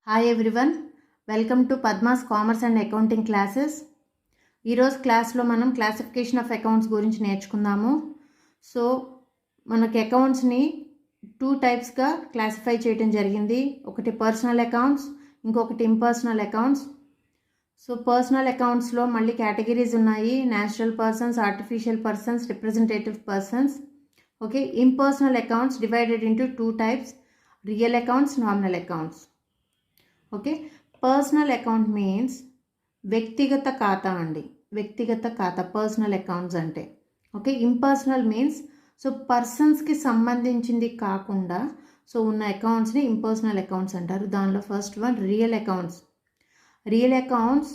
Hi everyone, welcome to Padma's commerce and accounting classes. ఈరోజు క్లాస్లో మనం క్లాసిఫికేషన్ ఆఫ్ అకౌంట్స్ గురించి నేర్చుకుందాము. సో మనకి అకౌంట్స్ని 2 టైప్స్గా క్లాసిఫై చేయడం జరిగింది. ఒకటి పర్సనల్ అకౌంట్స్, ఇంకొకటి ఇంపర్సనల్ అకౌంట్స్. సో పర్సనల్ అకౌంట్స్లో మళ్ళీ కేటగిరీస్ ఉన్నాయి: natural persons, artificial persons, representative persons. Okay, impersonal accounts divided into 2 types: real accounts, nominal accounts. Okay, personal account means వ్యక్తిగత ఖాతా అండి, వ్యక్తిగత ఖాతా పర్సనల్ అకౌంట్స్ అంటే. ఓకే, ఇంపర్సనల్ మీన్స్ సో పర్సన్స్కి సంబంధించింది కాకుండా సో ఉన్న అకౌంట్స్ని ఇంపర్సనల్ అకౌంట్స్ అంటారు. దానిలో first one real accounts. Real accounts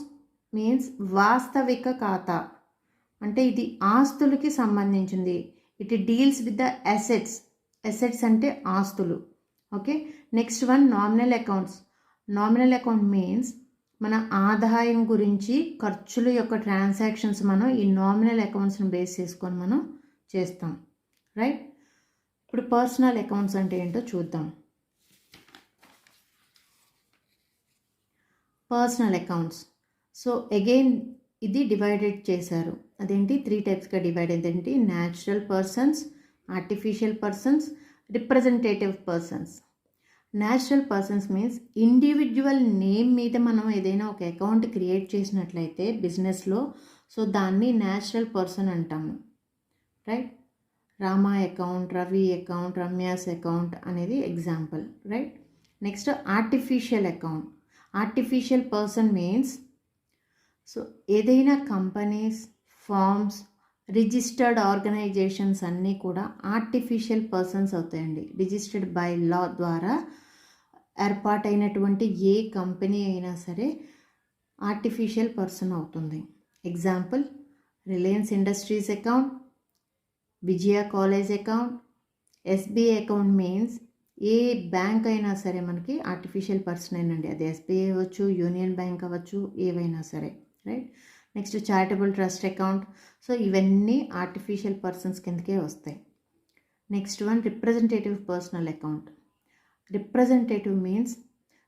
means వాస్తవిక ఖాతా, అంటే ఇది ఆస్తులకి సంబంధించింది. It deals with the assets. Assets అంటే ఆస్తులు. Okay, next one nominal accounts. Nominal account means మన ఆదాయం గురించి ఖర్చుల యొక్క ట్రాన్సాక్షన్స్ మనం ఈ నామినల్ అకౌంట్స్ని బేస్ చేసుకొని మనం చేస్తాం, రైట్. ఇప్పుడు పర్సనల్ అకౌంట్స్ అంటే ఏంటో చూద్దాం. పర్సనల్ అకౌంట్స్ సో అగైన్ ఇది డివైడెడ్ చేశారు. అదేంటి 3 టైప్స్గా డివైడ్ అయింది. Natural persons, artificial persons, representative persons. Natural persons means individual name మీద మనం ఏదైనా ఒక అకౌంట్ క్రియేట్ చేసినట్లయితే బిజినెస్లో సో దాన్ని న్యాచురల్ పర్సన్ అంటాము, right. Rama account, Ravi account, Ramya's account అనేది example, right. Next artificial account. Artificial person means so ఏదైనా కంపెనీస్, ఫార్మ్స్, రిజిస్టర్డ్ ఆర్గనైజేషన్స్ అన్నీ కూడా ఆర్టిఫిషియల్ పర్సన్స్ అవుతాయండి. రిజిస్టర్డ్ బై లా ద్వారా ఏర్పాటైనటువంటి ఏ కంపెనీ అయినా సరే ఆర్టిఫిషియల్ పర్సన్ అవుతుంది. Example Reliance Industries account, Vijaya college account, SBI account means ఏ బ్యాంక్ అయినా సరే మనకి ఆర్టిఫిషియల్ పర్సన్ అయినండి. అది ఎస్బీఐ అవ్వచ్చు, యూనియన్ బ్యాంక్ అవ్వచ్చు, ఏవైనా సరే, right. Next charitable trust account. So ఇవన్నీ ఆర్టిఫిషియల్ పర్సన్స్ కిందకే వస్తాయి. Next one representative personal account. Representative means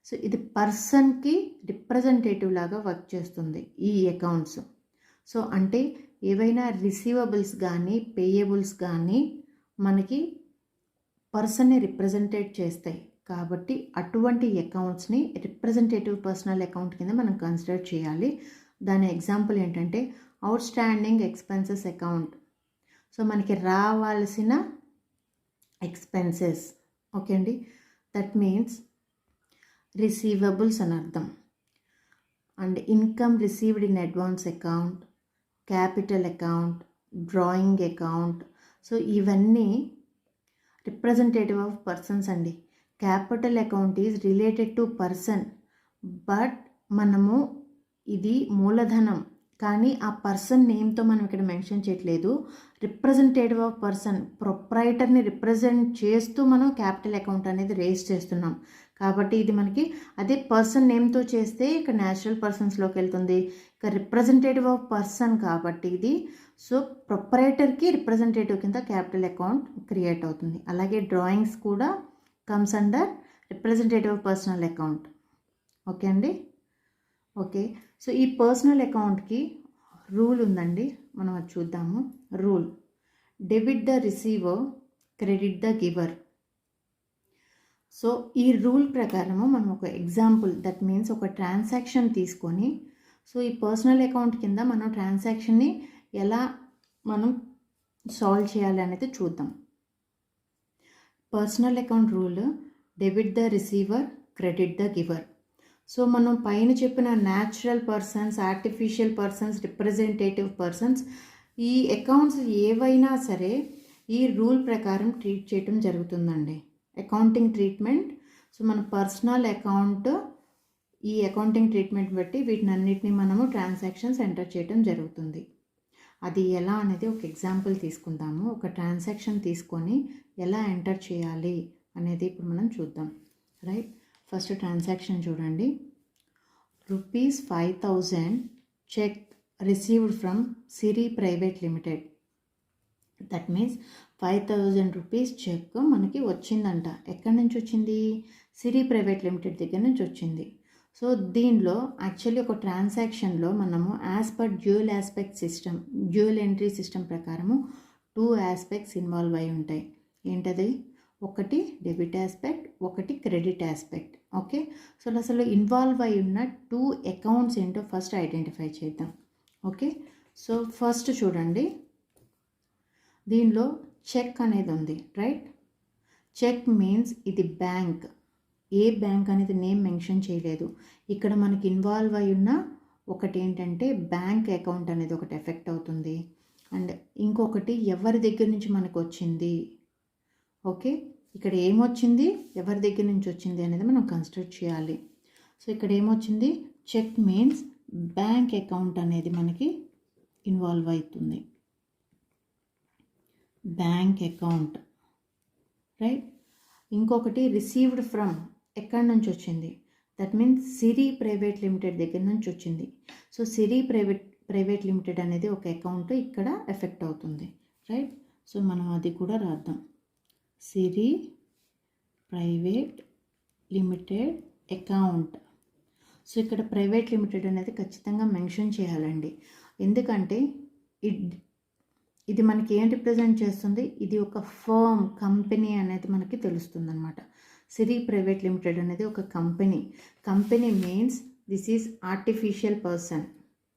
so ఇది పర్సన్కి రిప్రజెంటేటివ్ లాగా వర్క్ చేస్తుంది ఈ అకౌంట్స్. సో అంటే ఏవైనా రిసీవబుల్స్ కానీ పేయబుల్స్ కానీ మనకి పర్సన్ని రిప్రజెంటేట్ చేస్తాయి కాబట్టి అటువంటి అకౌంట్స్ని రిప్రజెంటేటివ్ పర్సనల్ అకౌంట్ కింద మనం కన్సిడర్ చేయాలి. దాని ఎగ్జాంపుల్ ఏంటంటే out standing expenses account. So మనకి రావాల్సిన ఎక్స్పెన్సెస్, ఓకే అండి, దట్ మీన్స్ రిసీవబుల్స్ అని అర్థం. And income received in advance account, capital account, drawing account. So ఇవన్నీ రిప్రజెంటేటివ్ ఆఫ్ పర్సన్స్ అండి. Capital account is related to person, but మనము ఇది మూలధనం కానీ ఆ పర్సన్ నేమ్తో మనం ఇక్కడ మెన్షన్ చేయట్లేదు. రిప్రజెంటేటివ్ ఆఫ్ పర్సన్, ప్రొప్రైటర్ని రిప్రజెంట్ చేస్తూ మనం క్యాపిటల్ అకౌంట్ అనేది రేస్ చేస్తున్నాం కాబట్టి ఇది మనకి అదే పర్సన్ నేమ్తో చేస్తే ఇక్కడ న్యాచురల్ పర్సన్స్లోకి వెళ్తుంది. ఇక రిప్రజెంటేటివ్ ఆఫ్ పర్సన్ కాబట్టి ఇది సో ప్రొప్రైటర్కి రిప్రజెంటేటివ్ కింద క్యాపిటల్ అకౌంట్ క్రియేట్ అవుతుంది. అలాగే డ్రాయింగ్స్ కూడా comes under representative of personal account. Okay అండి, ఓకే. సో ఈ పర్సనల్ అకౌంట్కి రూల్ ఉందండి, మనం అది చూద్దాము. Rule: debit the receiver, credit the giver. So ఈ రూల్ ప్రకారము మనం ఒక ఎగ్జాంపుల్, దట్ మీన్స్ ఒక ట్రాన్సాక్షన్ తీసుకొని సో ఈ పర్సనల్ అకౌంట్ కింద మనం ట్రాన్సాక్షన్ని ఎలా మనం సాల్వ్ చేయాలి అనేది చూద్దాం. Personal account rule: debit the receiver, credit the giver. So మనం పైన చెప్పిన natural persons, artificial persons, representative persons ఈ అకౌంట్స్ ఏవైనా సరే ఈ రూల్ ప్రకారం ట్రీట్ చేయటం జరుగుతుందండి. Accounting treatment. సో మన పర్సనల్ అకౌంట్ ఈ అకౌంటింగ్ ట్రీట్మెంట్ బట్టి వీటిని అన్నిటిని మనము ట్రాన్సాక్షన్స్ ఎంటర్ చేయడం జరుగుతుంది. అది ఎలా అనేది ఒక ఎగ్జాంపుల్ తీసుకుందాము. ఒక ట్రాన్సాక్షన్ తీసుకొని ఎలా ఎంటర్ చేయాలి అనేది ఇప్పుడు మనం చూద్దాం, రైట్. ఫస్ట్ ట్రాన్సాక్షన్ చూడండి. ₹5,000 cheque received from Siri private limited. That means ₹5,000 cheque మనకి వచ్చిందంట. ఎక్కడి నుంచి వచ్చింది? సిరి ప్రైవేట్ లిమిటెడ్ దగ్గర నుంచి వచ్చింది. సో దీనిలో యాక్చువల్లీ ఒక ట్రాన్సాక్షన్లో మనము as per dual aspect system, dual entry system ప్రకారము 2 ఆస్పెక్ట్స్ ఇన్వాల్వ్ అయి ఉంటాయి. ఏంటది? ఒకటి డెబిట్ ఆస్పెక్ట్, ఒకటి క్రెడిట్ ఆస్పెక్ట్. ఓకే, సో అసలు ఇన్వాల్వ్ అయి ఉన్న 2 అకౌంట్స్ ఏంటో ఫస్ట్ ఐడెంటిఫై చేద్దాం. ఓకే, సో ఫస్ట్ చూడండి, దీనిలో చెక్ అనేది ఉంది, రైట్? చెక్ మీన్స్ ఇది బ్యాంక్. ఏ బ్యాంక్ అనేది నేమ్ మెన్షన్ చేయలేదు. ఇక్కడ మనకి ఇన్వాల్వ్ అయి ఉన్న ఒకటి ఏంటంటే బ్యాంక్ అకౌంట్ అనేది ఒకటి ఎఫెక్ట్ అవుతుంది, అండ్ ఇంకొకటి ఎవరి దగ్గర నుంచి మనకు వచ్చింది. ఓకే, ఇక్కడ ఏమొచ్చింది, ఎవరి దగ్గర నుంచి వచ్చింది అనేది మనం కన్సిడర్ చేయాలి. సో ఇక్కడ ఏమొచ్చింది, చెక్ మీన్స్ బ్యాంక్ అకౌంట్ అనేది మనకి ఇన్వాల్వ్ అవుతుంది, బ్యాంక్ అకౌంట్, రైట్? ఇంకొకటి రిసీవ్డ్ ఫ్రమ్, ఎక్కడి నుంచి వచ్చింది, that means Siri private limited దగ్గర నుంచి వచ్చింది. సో సిరి ప్రైవేట్ లిమిటెడ్ అనేది ఒక అకౌంట్ ఇక్కడ ఎఫెక్ట్ అవుతుంది, రైట్? సో మనం అది కూడా రాద్దాం, సిరి ప్రైవేట్ లిమిటెడ్ అకౌంట్. సో ఇక్కడ ప్రైవేట్ లిమిటెడ్ అనేది ఖచ్చితంగా మెన్షన్ చేయాలండి, ఎందుకంటే ఇది మనకి ఏం రిప్రజెంట్ చేస్తుంది, ఇది ఒక ఫర్మ్, కంపెనీ అనేది మనకి తెలుస్తుంది అనమాట. సిరి ప్రైవేట్ లిమిటెడ్ అనేది ఒక company means this is artificial person.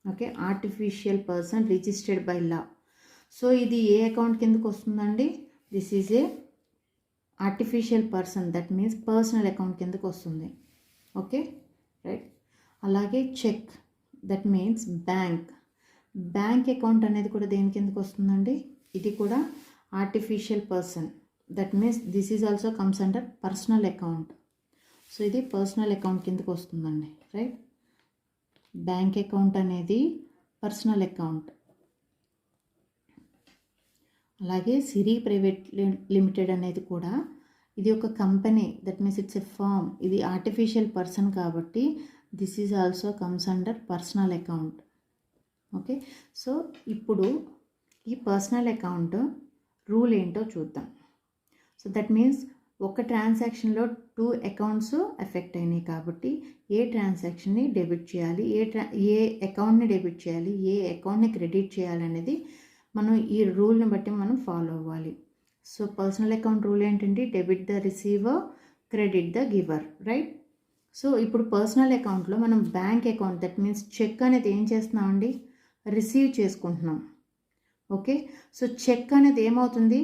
Okay, artificial person registered by law. So ఇది ఏ అకౌంట్ కిందకు వస్తుందండి, this is a artificial person, that means personal account కిందకు వస్తుంది. Okay, right? అలాగే cheque, that means bank account అనేది కూడా దేని కిందకు వస్తుందండి, ఇది కూడా artificial person, that means this is also comes under personal account. So ఇది పర్సనల్ అకౌంట్ కిందకు వస్తుందండి, రైట్? బ్యాంక్ అకౌంట్ అనేది పర్సనల్ అకౌంట్. అలాగే సిరి ప్రైవేట్ లిమిటెడ్ అనేది కూడా ఇది ఒక company, that means it's a firm, ఇది ఆర్టిఫిషియల్ పర్సన్ కాబట్టి this is also comes under personal account. Okay, so ఇప్పుడు ఈ పర్సనల్ అకౌంట్ రూల్ ఏంటో చూద్దాం. సో దట్ మీన్స్ ఒక ట్రాన్సాక్షన్లో 2 అకౌంట్స్ ఎఫెక్ట్ అయినాయి కాబట్టి ఏ ట్రాన్సాక్షన్ని డెబిట్ చేయాలి, ఏ అకౌంట్ని డెబిట్ చేయాలి, ఏ అకౌంట్ని క్రెడిట్ చేయాలనేది మనం ఈ రూల్ని బట్టి మనం ఫాలో అవ్వాలి. సో పర్సనల్ అకౌంట్ రూల్ ఏంటంటే debit the receiver, credit the giver, right? So ఇప్పుడు పర్సనల్ అకౌంట్లో మనం bank account, that means cheque అనేది ఏం చేస్తున్నామండి, రిసీవ్ చేసుకుంటున్నాం. ఓకే, సో చెక్ అనేది ఏమవుతుంది,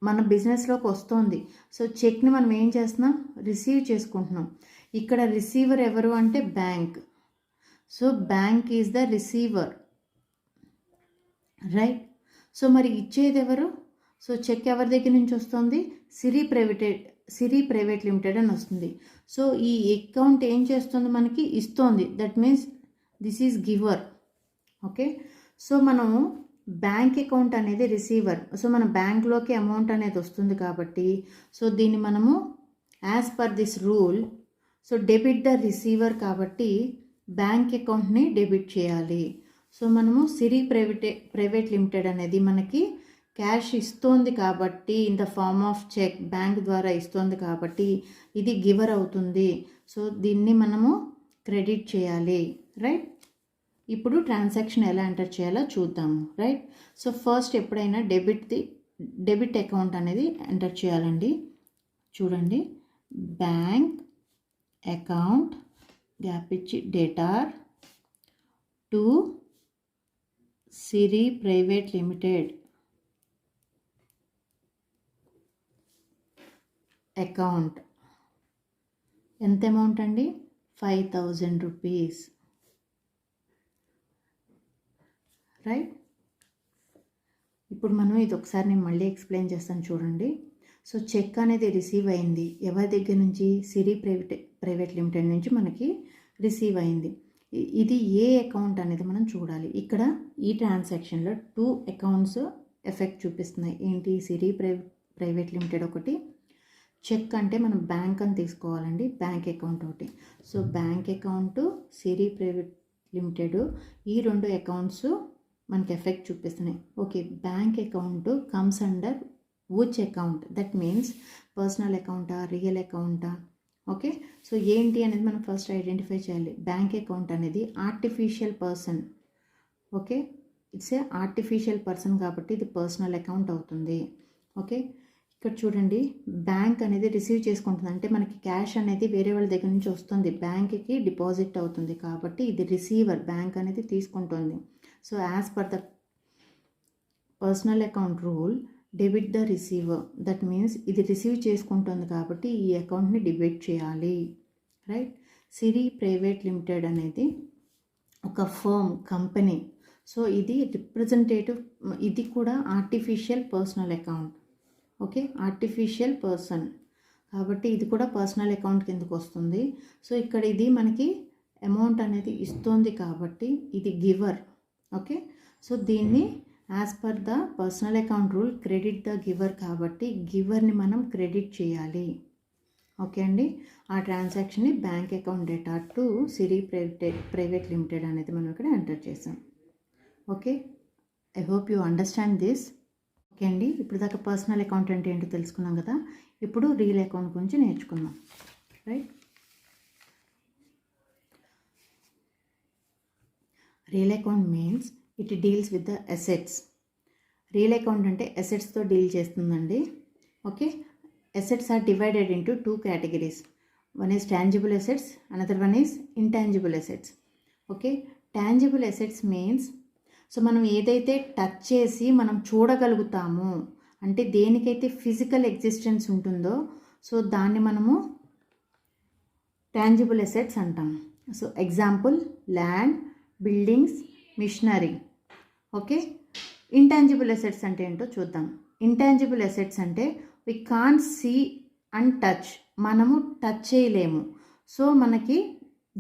మన బిజినెస్లోకి వస్తుంది. సో చెక్ని మనం ఏం చేస్తున్నాం, రిసీవ్ చేసుకుంటున్నాం. ఇక్కడ రిసీవర్ ఎవరు అంటే bank. So bank is the receiver, right? So మరి ఇచ్చేది ఎవరు? సో చెక్ ఎవరి దగ్గర నుంచి వస్తుంది, సిరి ప్రైవేట్ లిమిటెడ్ అని వస్తుంది. సో ఈ అకౌంట్ ఏం చేస్తుంది, మనకి ఇస్తుంది, that means this is giver. Okay, so మనము బ్యాంక్ అకౌంట్ అనేది రిసీవర్. సో మన బ్యాంక్లోకి అమౌంట్ అనేది వస్తుంది కాబట్టి సో దీన్ని మనము as per this rule, so debit the receiver కాబట్టి బ్యాంక్ అకౌంట్ని డెబిట్ చేయాలి. సో మనము సిరి ప్రైవేట్ లిమిటెడ్ అనేది మనకి క్యాష్ ఇస్తోంది కాబట్టి in the form of cheque, bank ద్వారా ఇస్తోంది కాబట్టి ఇది గివర్ అవుతుంది. సో దీన్ని మనము క్రెడిట్ చేయాలి, రైట్? ఇప్పుడు ట్రాన్సాక్షన్ ఎలా ఎంటర్ చేయాలో చూద్దాము, రైట్? సో ఫస్ట్ ఎప్పుడైనా డెబిట్ అకౌంట్ అనేది ఎంటర్ చేయాలండి. చూడండి, బ్యాంక్ అకౌంట్ గ్యాప్ ఇచ్చి debtor to Siri private limited account. ఎంత అమౌంట్ అండి, 5,000 రూపీస్, రైట్? ఇప్పుడు మనం ఇది ఒకసారి నేను మళ్ళీ ఎక్స్ప్లెయిన్ చేస్తాను చూడండి. సో చెక్ అనేది రిసీవ్ అయింది, ఎవరి దగ్గర నుంచి, సిరి ప్రైవేట్ లిమిటెడ్ నుంచి మనకి రిసీవ్ అయింది. ఇది ఏ అకౌంట్ అనేది మనం చూడాలి. ఇక్కడ ఈ ట్రాన్సాక్షన్లో 2 అకౌంట్స్ ఎఫెక్ట్ చూపిస్తున్నాయి. ఏంటి, సిరి ప్రైవేట్ లిమిటెడ్ ఒకటి, చెక్ అంటే మనం బ్యాంక్ అని తీసుకోవాలండి, బ్యాంక్ అకౌంట్ ఒకటి. So bank account, Siri private limited, ఈ 2 అకౌంట్స్ మనకి ఎఫెక్ట్ చూపిస్తున్నాయి. Okay, bank account comes under which account, that means personal అకౌంటా, రియల్ అకౌంటా. ఓకే, సో ఏంటి అనేది మనం ఫస్ట్ ఐడెంటిఫై చేయాలి. బ్యాంక్ అకౌంట్ అనేది artificial person. Okay, it's a artificial person కాబట్టి ఇది పర్సనల్ అకౌంట్ అవుతుంది. ఓకే, ఇక్కడ చూడండి, బ్యాంక్ అనేది రిసీవ్ చేసుకుంటుంది, అంటే మనకి క్యాష్ అనేది వేరే వాళ్ళ దగ్గర నుంచి వస్తుంది, బ్యాంక్కి డిపాజిట్ అవుతుంది కాబట్టి ఇది రిసీవర్, బ్యాంక్ అనేది తీసుకుంటుంది. So as per the personal account rule, debit the receiver, that means ఇది రిసీవ్ చేసుకుంటుంది కాబట్టి ఈ అకౌంట్ని డెబిట్ చేయాలి. రైట్. సిరి ప్రైవేట్ లిమిటెడ్ అనేది ఒక ఫర్మ్, కంపెనీ. సో ఇది రిప్రజెంటేటివ్, ఇది కూడా artificial personal account. Okay, artificial person కాబట్టి ఇది కూడా పర్సనల్ అకౌంట్ కిందకు వస్తుంది. సో ఇక్కడ ఇది మనకి అమౌంట్ అనేది ఇస్తుంది కాబట్టి ఇది గివర్. ఓకే, సో దీన్ని as per the personal account rule credit the giver కాబట్టి గివర్ని మనం క్రెడిట్ చేయాలి. ఓకే అండి, ఆ ట్రాన్సాక్షన్ని bank account debtor to Siri private limited అనేది మనం ఇక్కడ ఎంటర్ చేసాం. Okay, I hope you understand this. Okay అండి, ఇప్పుడు దాకా పర్సనల్ అకౌంట్ అంటే ఏంటో తెలుసుకున్నాం కదా, ఇప్పుడు రియల్ అకౌంట్ గురించి నేర్చుకుందాం. Right. Real account means it deals with the assets. Real account అంటే అసెట్స్తో డీల్ చేస్తుందండి. Okay, assets are divided into 2 categories. One is tangible assets, another one is intangible assets. Okay, tangible assets means, so మనం ఏదైతే touch చేసి మనం చూడగలుగుతామో, అంటే దేనికైతే ఫిజికల్ ఎగ్జిస్టెన్స్ ఉంటుందో, సో దాన్ని మనము టాంజిబుల్ అసెట్స్ అంటాం. So example land, buildings, machinery. Okay, intangible assets అంటే ఏంటో చూద్దాం. ఇంటాంజిబుల్ అసెట్స్ అంటే we can't see and touch, మనము టచ్ చేయలేము. సో మనకి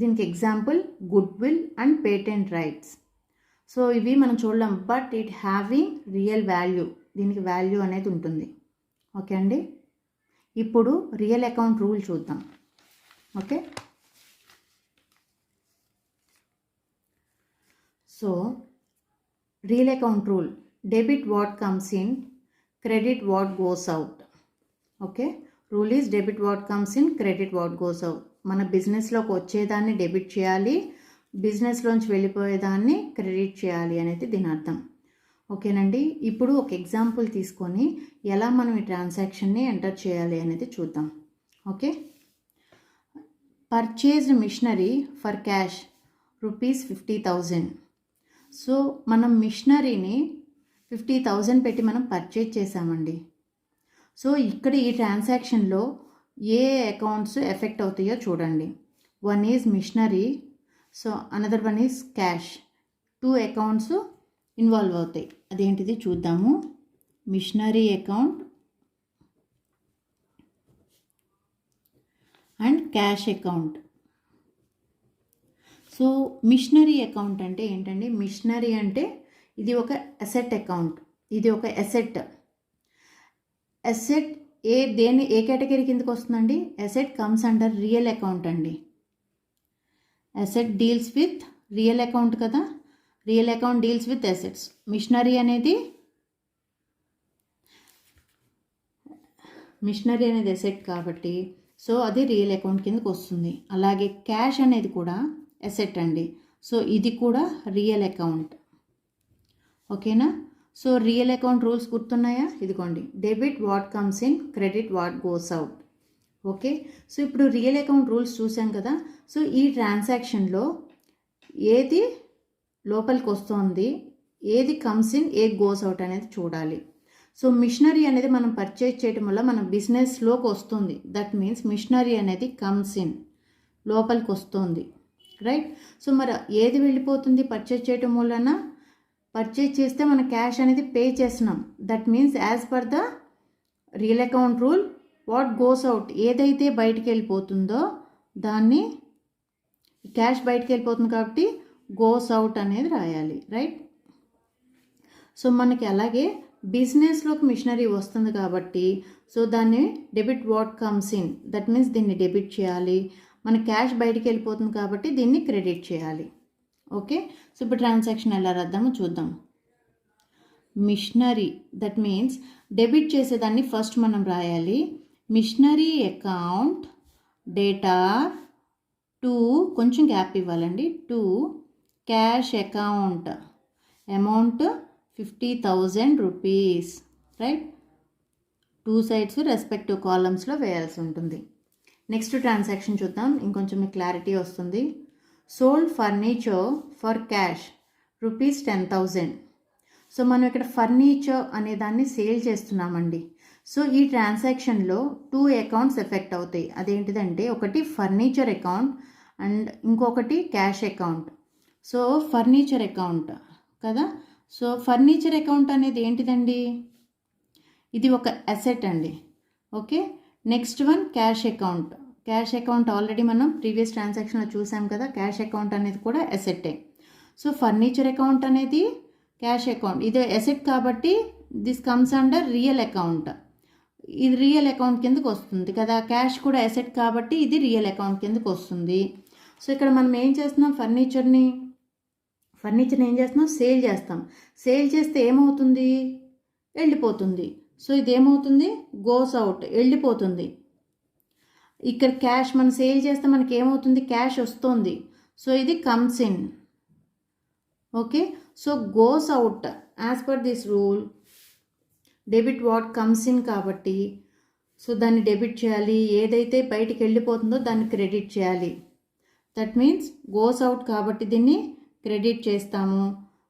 దీనికి example goodwill and patent rights. So ఇవి మనం చూడలేం, but it having real value, దీనికి వాల్యూ అనేది ఉంటుంది. ఓకే అండి, ఇప్పుడు రియల్ అకౌంట్ రూల్ చూద్దాం. Okay, so real account rule, debit what comes in, credit what goes out. Okay, rule is debit what comes in, credit what goes out. మన బిజినెస్లోకి వచ్చేదాన్ని debit చేయాలి, బిజినెస్లోంచి వెళ్ళిపోయేదాన్ని credit చేయాలి అనేది దీని అర్థం. ఓకేనండి, ఇప్పుడు ఒక ఎగ్జాంపుల్ తీసుకొని ఎలా మనం ఈ ట్రాన్సాక్షన్ని ఎంటర్ చేయాలి అనేది చూద్దాం. Okay, purchased machinery for cash ₹50,000. So మనం మిషనరీని 50,000 పెట్టి మనం పర్చేజ్ చేసామండి. సో ఇక్కడ ఈ ట్రాన్సాక్షన్లో ఏ అకౌంట్స్ ఎఫెక్ట్ అవుతాయో చూడండి. One is machinery, so another one is cash. 2 accounts involve అవుతాయి. అదేంటిది చూద్దాము. Machinery account and cash account. So machinery account అంటే ఏంటండి? మిషనరీ అంటే ఇది ఒక అసెట్ అకౌంట్, ఇది ఒక అసెట్. అసెట్ ఏ కేటగిరీ కిందకి వస్తుందండి? Asset comes under real account అండి. Asset deals with real account కదా, real account deals with assets. Machinery అనేది అసెట్ కాబట్టి సో అది రియల్ అకౌంట్ కిందకి వస్తుంది. అలాగే క్యాష్ అనేది కూడా అసెట్ అండి. సో ఇది కూడా రియల్ అకౌంట్. ఓకేనా? సో రియల్ అకౌంట్ రూల్స్ గుర్తున్నాయా? ఇదిగోండి, debit what comes in, credit what goes out. Okay, so ఇప్పుడు రియల్ అకౌంట్ రూల్స్ చూసాం కదా. సో ఈ ట్రాన్సాక్షన్లో ఏది లోపలికి వస్తుంది, ఏది కమ్స్ ఇన్, ఏది గోస్ అవుట్ అనేది చూడాలి. సో మిషనరీ అనేది మనం పర్చేజ్ చేయడం వల్ల మన బిజినెస్లోకి వస్తుంది. దట్ మీన్స్ మిషనరీ అనేది కమ్స్ ఇన్, లోపలికి వస్తుంది. రైట్? సో మరి ఏది వెళ్ళిపోతుంది పర్చేజ్ చేయడం వలన? పర్చేజ్ చేస్తే మన క్యాష్ అనేది పే చేస్తున్నాం. That means as per the real account rule what goes out, ఏదైతే బయటికి వెళ్ళిపోతుందో దాన్ని, క్యాష్ బయటికి వెళ్ళిపోతుంది కాబట్టి గోస్ అవుట్ అనేది రాయాలి. రైట్? సో మనకి అలాగే బిజినెస్లోకి మిషనరీ వస్తుంది కాబట్టి సో దాన్ని debit what comes in, that means దీన్ని డెబిట్ చేయాలి. మన క్యాష్ బయటికి వెళ్ళిపోతుంది కాబట్టి దీన్ని క్రెడిట్ చేయాలి. ఓకే, సో ఇప్పుడు ట్రాన్సాక్షన్ ఎలా రాద్దామో చూద్దాం. మిషనరీ, దట్ మీన్స్ డెబిట్ చేసేదాన్ని ఫస్ట్ మనం రాయాలి. మిషనరీ అకౌంట్ డేటా టు, కొంచెం గ్యాప్ ఇవ్వాలండి, to cash account amount 50,000 rupees, right. 2 sides respective కాలమ్స్లో వేయాల్సి ఉంటుంది. నెక్స్ట్ ట్రాన్సాక్షన్ చూద్దాం, ఇంకొంచెం మీకు క్లారిటీ వస్తుంది. Sold furniture for cash rupees 10,000. So మనం ఇక్కడ ఫర్నిచర్ అనే దాన్ని సేల్ చేస్తున్నామండి. సో ఈ ట్రాన్సాక్షన్లో 2 అకౌంట్స్ ఎఫెక్ట్ అవుతాయి. అదేంటిదంటే ఒకటి ఫర్నిచర్ అకౌంట్ అండ్ ఇంకొకటి cash account. So furniture account కదా, సో ఫర్నిచర్ అకౌంట్ అనేది ఏంటిదండి, ఇది ఒక అసెట్ అండి. Okay, next one cash account. Cash account already మనం ప్రీవియస్ ట్రాన్సాక్షన్లో చూసాం కదా, క్యాష్ అకౌంట్ అనేది కూడా అసెట్టే. సో ఫర్నిచర్ అకౌంట్ అనేది క్యాష్ అకౌంట్, ఇది అసెట్ కాబట్టి this comes under real account. ఇది రియల్ అకౌంట్ కిందకు వస్తుంది కదా, క్యాష్ కూడా అసెట్ కాబట్టి ఇది రియల్ అకౌంట్ కిందకు వస్తుంది. సో ఇక్కడ మనం ఏం చేస్తున్నాం, ఫర్నిచర్ని ఏం చేస్తున్నాం, సేల్ చేస్తాం. సేల్ చేస్తే ఏమవుతుంది, వెళ్ళిపోతుంది. సో ఇది ఏమవుతుంది, గోస్ అవుట్, వెళ్ళిపోతుంది. ఇక్కడ క్యాష్ మనం సేల్ చేస్తే మనకి ఏమవుతుంది, క్యాష్ వస్తుంది. సో ఇది comes in. Okay, so goes out as per this rule. Debit what comes in కాబట్టి సో దాన్ని డెబిట్ చేయాలి, ఏదైతే బయటికి వెళ్ళిపోతుందో దాన్ని క్రెడిట్ చేయాలి. దట్ మీన్స్ గోస్ అవుట్ కాబట్టి దీన్ని క్రెడిట్ చేస్తాము.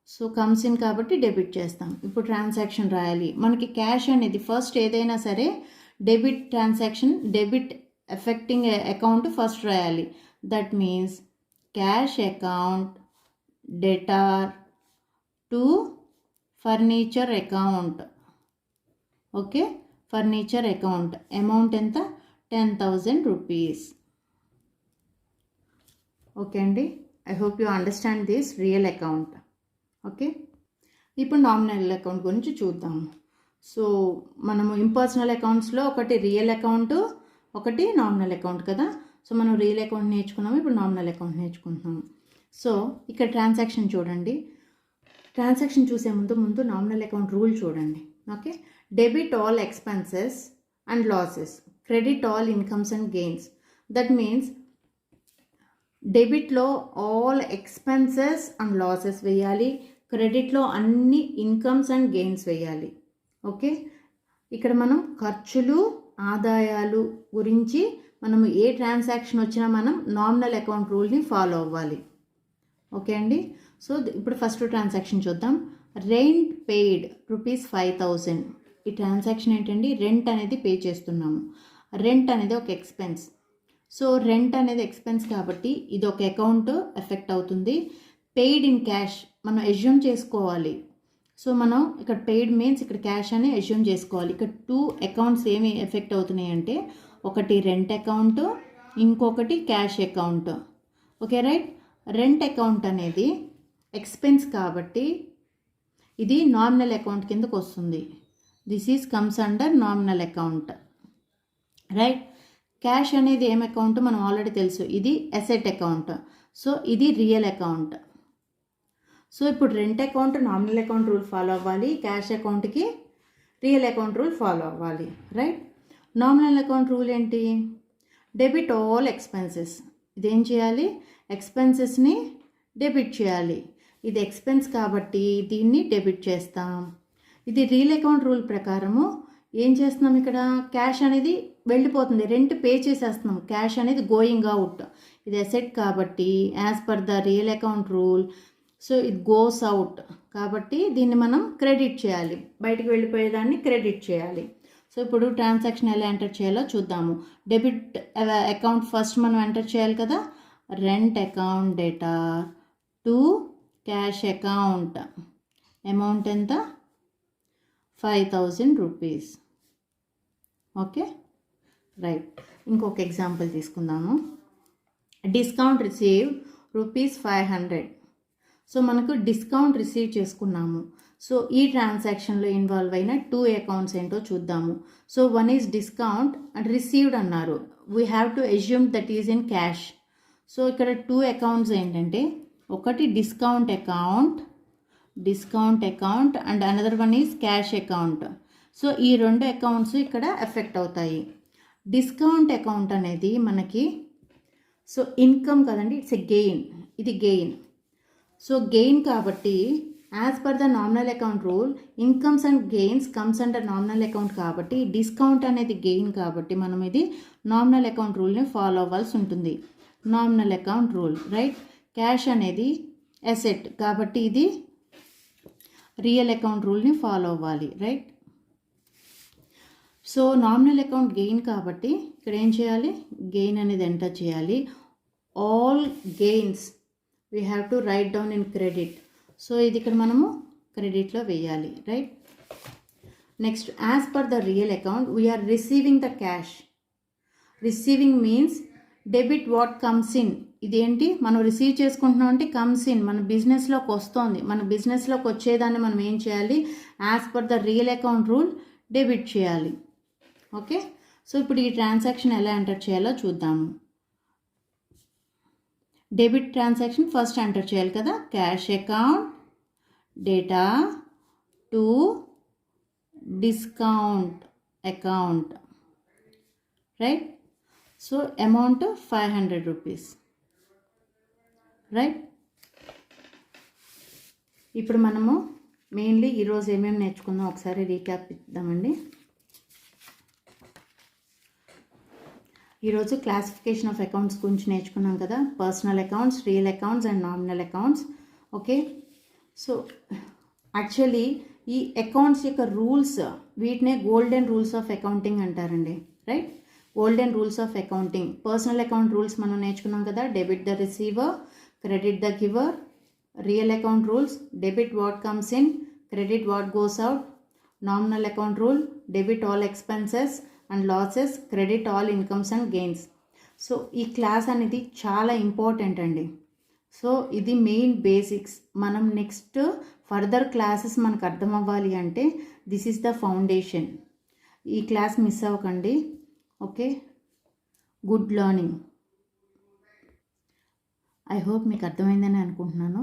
సో కమ్స్ ఇన్ కాబట్టి డెబిట్ చేస్తాం. ఇప్పుడు ట్రాన్సాక్షన్ రాయాలి. మనకి క్యాష్ అనేది ఫస్ట్ ఏదైనా సరే debit transaction, debit effecting account first రాయాలి. That means cash account debtor to furniture account. Okay, furniture account amount ఎంత, 10,000 రూపీస్. ఓకే అండి, I hope you understand this real account. Okay, ఇప్పుడు nominal account గురించి చూద్దాము. So మనము impersonal అకౌంట్స్లో ఒకటి real account, ఒకటి నామినల్ అకౌంట్ కదా. సో మనం రియల్ అకౌంట్ నేర్చుకున్నాము, ఇప్పుడు నామినల్ అకౌంట్ నేర్చుకుంటున్నాము. సో ఇక్కడ ట్రాన్సాక్షన్ చూడండి. ట్రాన్సాక్షన్ చూసే ముందు నామినల్ అకౌంట్ రూల్ చూడండి. Okay, debit all expenses and losses, credit all incomes and gains. That means డెబిట్లో ఆల్ ఎక్స్పెన్సెస్ అండ్ లాసెస్ వేయాలి, క్రెడిట్లో అన్ని ఇన్కమ్స్ అండ్ గెయిన్స్ వేయాలి. ఓకే, ఇక్కడ మనం ఖర్చులు ఆదాయాలు గురించి మనము ఏ ట్రాన్సాక్షన్ వచ్చినా మనం నామినల్ అకౌంట్ రూల్ని ఫాలో అవ్వాలి. ఓకే అండి, సో ఇప్పుడు ఫస్ట్ ట్రాన్సాక్షన్ చూద్దాం. Rent paid rupees 5,000. ఈ ట్రాన్సాక్షన్ ఏంటండి, రెంట్ అనేది పే చేస్తున్నాము. రెంట్ అనేది ఒక ఎక్స్పెన్స్. సో రెంట్ అనేది ఎక్స్పెన్స్ కాబట్టి ఇది ఒక అకౌంట్ ఎఫెక్ట్ అవుతుంది. పెయిడ్ ఇన్ క్యాష్ మనం అజ్యూమ్ చేసుకోవాలి. సో మనం ఇక్కడ పెయిడ్ మీన్స్ ఇక్కడ క్యాష్ అని అజ్యూమ్ చేసుకోవాలి. ఇక్కడ 2 అకౌంట్స్ ఏమి ఎఫెక్ట్ అవుతున్నాయి అంటే ఒకటి రెంట్ అకౌంట్, ఇంకొకటి cash account. Okay right, rent account అనేది ఎక్స్పెన్స్ కాబట్టి ఇది నామినల్ అకౌంట్ కిందకు వస్తుంది. This is comes under nominal account, right. Cash అనేది ఏం అకౌంట్ మనం ఆల్రెడీ తెలుసు, ఇది అసెట్ అకౌంట్. సో ఇది రియల్ అకౌంట్. సో ఇప్పుడు rent account nominal account rule follow అవ్వాలి, క్యాష్ అకౌంట్కి రియల్ అకౌంట్ రూల్ ఫాలో అవ్వాలి, రైట్. నామినల్ అకౌంట్ రూల్ ఏంటి, డెబిట్ ఆల్ ఎక్స్పెన్సెస్. ఇదేం చేయాలి, ఎక్స్పెన్సెస్ని డెబిట్ చేయాలి. ఇది ఎక్స్పెన్స్ కాబట్టి దీన్ని డెబిట్ చేస్తాం. ఇది రియల్ అకౌంట్ రూల్ ప్రకారము ఏం చేస్తున్నాం, ఇక్కడ క్యాష్ అనేది వెళ్ళిపోతుంది, రెంట్ పే చేసేస్తున్నాం, క్యాష్ అనేది గోయింగ్ అవుట్. ఇది అసెట్ కాబట్టి as per the real account rule so ఇది గోస్ అవుట్ కాబట్టి దీన్ని మనం క్రెడిట్ చేయాలి, బయటకు వెళ్ళిపోయేదాన్ని క్రెడిట్ చేయాలి. సో ఇప్పుడు ట్రాన్సాక్షన్ ఎలా ఎంటర్ చేయాలో చూద్దాము. డెబిట్ అకౌంట్ ఫస్ట్ మనం ఎంటర్ చేయాలి కదా, rent account debtor to cash account amount ఎంత, 5,000 రూపీస్. ఓకే రైట్, ఇంకొక ఎగ్జాంపుల్ తీసుకుందాము. Discount receive rupees 500. సో మనకు డిస్కౌంట్ రిసీవ్ చేసుకున్నాము. సో ఈ ట్రాన్సాక్షన్లో ఇన్వాల్వ్ అయిన 2 అకౌంట్స్ ఏంటో చూద్దాము. So one is discount and received అన్నారు, we have to assume that is in cash. So ఇక్కడ 2 అకౌంట్స్ ఏంటంటే ఒకటి discount account, discount account and another one is cash account. So ఈ 2 అకౌంట్స్ ఇక్కడ ఎఫెక్ట్ అవుతాయి. డిస్కౌంట్ అకౌంట్ అనేది మనకి so income కదండి, ఇట్స్ ఎ గెయిన్, ఇది గెయిన్. సో గెయిన్ కాబట్టి as per the nominal account rule incomes and gains comes under nominal account కాబట్టి discount అనేది గెయిన్ కాబట్టి మనం ఇది నామినల్ అకౌంట్ రూల్ని ఫాలో అవ్వాల్సి ఉంటుంది. Nominal account rule, right. Cash అనేది అసెట్ కాబట్టి ఇది రియల్ అకౌంట్ రూల్ని ఫాలో అవ్వాలి, right. So nominal account gain కాబట్టి ఇక్కడ ఏం చేయాలి, గెయిన్ అనేది ఎంటర్ చేయాలి. All gains we have to write down in credit. So ఇది ఇక్కడ మనము క్రెడిట్లో వేయాలి, right. Next, as per the real account we are receiving the cash. Receiving means debit what comes in. ఇదేంటి మనం రిసీవ్ చేసుకుంటున్నాం అంటే కమ్స్ ఇన్, మన బిజినెస్లోకి వస్తుంది. మన బిజినెస్లోకి వచ్చేదాన్ని మనం ఏం చేయాలి, as per the real account rule debit చేయాలి. ఓకే, సో ఇప్పుడు ఈ ట్రాన్సాక్షన్ ఎలా ఎంటర్ చేయాలో చూద్దాము. డెబిట్ ట్రాన్సాక్షన్ ఫస్ట్ ఎంటర్ చేయాలి కదా, cash account debtor to discount account, right. So amount 500 rupees, right. ఇప్పుడు మనము మెయిన్లీ ఈరోజు ఏమేమి నేర్చుకుందాం ఒకసారి రీక్యాప్ ఇద్దామండి. ఈరోజు క్లాసిఫికేషన్ ఆఫ్ అకౌంట్స్ గురించి నేర్చుకున్నాం కదా, personal accounts, real accounts and nominal accounts. Okay, so actually ఈ అకౌంట్స్ యొక్క రూల్స్ వీటినే గోల్డెన్ రూల్స్ ఆఫ్ అకౌంటింగ్ అంటారండి, right. Golden rules of accounting. Personal account rules మనం నేర్చుకున్నాం కదా, debit the receiver, credit the giver. Real account rules, debit what comes in, credit what goes out. Nominal account rule, debit all expenses and losses, credit all incomes and gains. So ఈ class అనేది చాలా important అండి. So ఇది main basics. మనం next further classes మనకు అర్థం అవ్వాలి అంటే దిస్ ఈస్ ద ఫౌండేషన్. ఈ క్లాస్ మిస్ అవ్వకండి. Okay, good learning. I hope మీకు అర్థమైందని అనుకుంటున్నాను.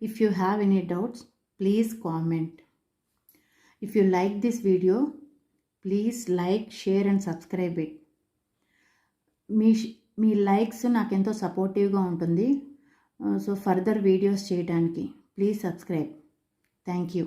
If you have any doubts please comment. If you like this video please like, share and subscribe it. Me likes నాకెంతో సపోర్టివ్గా ఉంటుంది. So further videos చేయడానికి please subscribe. Thank you.